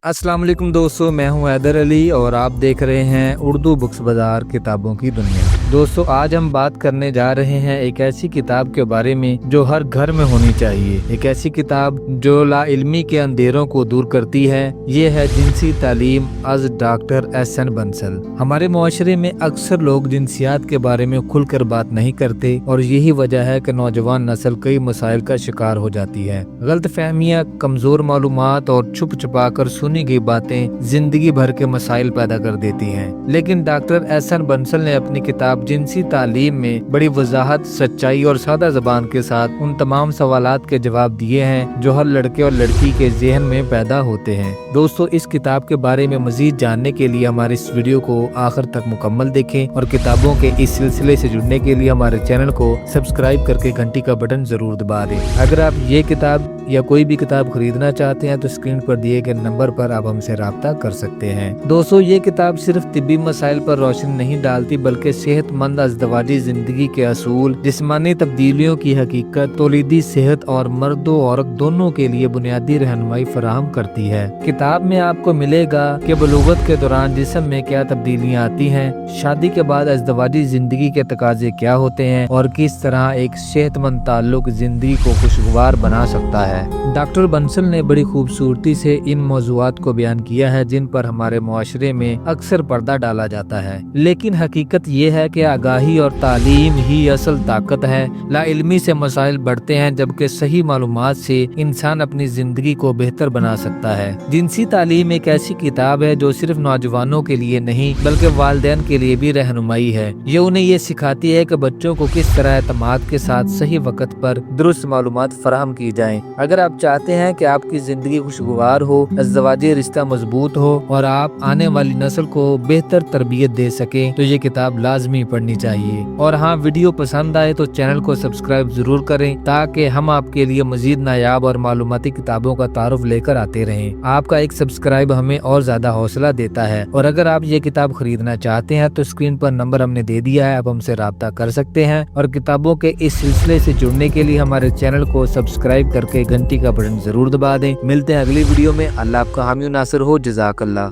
अस्सलाम वालेकुम दोस्तों, मैं हूं हैदर अली और आप देख रहे हैं उर्दू बुक्स बाजार किताबों की दुनिया। दोस्तों, आज हम बात करने जा रहे हैं एक ऐसी किताब के बारे में जो हर घर में होनी चाहिए। एक ऐसी किताब जो ला इल्मी के अंधेरों को दूर करती है। ये है जिनसी तालीम आज डॉक्टर एहसन बंसल। हमारे मुआशरे में अक्सर लोग जिनसियात के बारे में खुलकर बात नहीं करते और यही वजह है कि नौजवान नस्ल कई मसाइल का शिकार हो जाती है। गलत फहमियाँ, कमजोर मालूमात और छुप छुपा कर सुनी गई बातें जिंदगी भर के मसाइल पैदा कर देती हैं। लेकिन डॉक्टर एहसन बंसल ने अपनी किताब जिनसी तालीम में बड़ी वजाहत, सच्चाई और सादा जबान के साथ उन तमाम सवालात के जवाब दिए हैं जो हर लड़के और लड़की के जहन में पैदा होते हैं। दोस्तों, इस किताब के बारे में मजीद जानने के लिए हमारे इस वीडियो को आखिर तक मुकम्मल देखें और किताबों के इस सिलसिले से जुड़ने के लिए हमारे चैनल को सब्सक्राइब करके घंटी का बटन जरूर दबा दें। अगर आप ये किताब या कोई भी किताब खरीदना चाहते हैं तो स्क्रीन पर दिए गए नंबर पर आप हमसे राब्ता कर सकते हैं। दोस्तों, ये किताब सिर्फ तिब्बी मसाइल पर रोशनी नहीं डालती बल्कि सेहतमंद अज़दवाजी जिंदगी के असूल, जिस्मानी तब्दीलियों की हकीकत, तौलीदी सेहत और मर्द और औरत दोनों के लिए बुनियादी रहनुमाई फराहम करती है। किताब में आपको मिलेगा कि बलूगत के दौरान जिस्म में क्या तब्दीलियाँ आती हैं, शादी के बाद अज़दवाजी जिंदगी के तकाजे क्या होते हैं और किस तरह एक सेहतमंद ताल्लुक जिंदगी को खुशगवार बना सकता है। डॉक्टर बंसल ने बड़ी खूबसूरती से इन मौज़ूआत को बयान किया है जिन पर हमारे मुआशरे में अक्सर पर्दा डाला जाता है। लेकिन हकीकत ये है कि आगाही और तालीम ही असल ताकत है। ला इल्मी से मसाइल बढ़ते हैं जबकि सही मालूमात से इंसान अपनी जिंदगी को बेहतर बना सकता है। जिनसी तालीम एक ऐसी किताब है जो सिर्फ नौजवानों के लिए नहीं बल्कि वालिदैन के लिए भी रहनुमाई है। ये उन्हें ये सिखाती है कि बच्चों को किस तरह एतमाद के साथ सही वक्त पर दुरुस्त मालूमात फराहम की जाएं। अगर आप चाहते हैं कि आपकी जिंदगी खुशगवार हो, अज़दवाजी रिश्ता मजबूत हो और आप आने वाली नस्ल को बेहतर तरबियत दे सकें तो ये किताब लाजमी पढ़नी चाहिए। और हाँ, वीडियो पसंद आए तो चैनल को सब्सक्राइब जरूर करें ताकि हम आपके लिए मजीद नायाब और मालूमाती किताबों का तारुफ लेकर आते रहें। आपका एक सब्सक्राइब हमें और ज्यादा हौसला देता है। और अगर आप ये किताब खरीदना चाहते हैं तो स्क्रीन पर नंबर हमने दे दिया है, आप हमसे राब्ता कर सकते हैं। और किताबों के इस सिलसिले से जुड़ने के लिए हमारे चैनल को सब्सक्राइब करके घंटी का बटन जरूर दबा दें। मिलते हैं अगली वीडियो में। अल्लाह आपका हामी नासिर हो। जज़ाकल्लाह।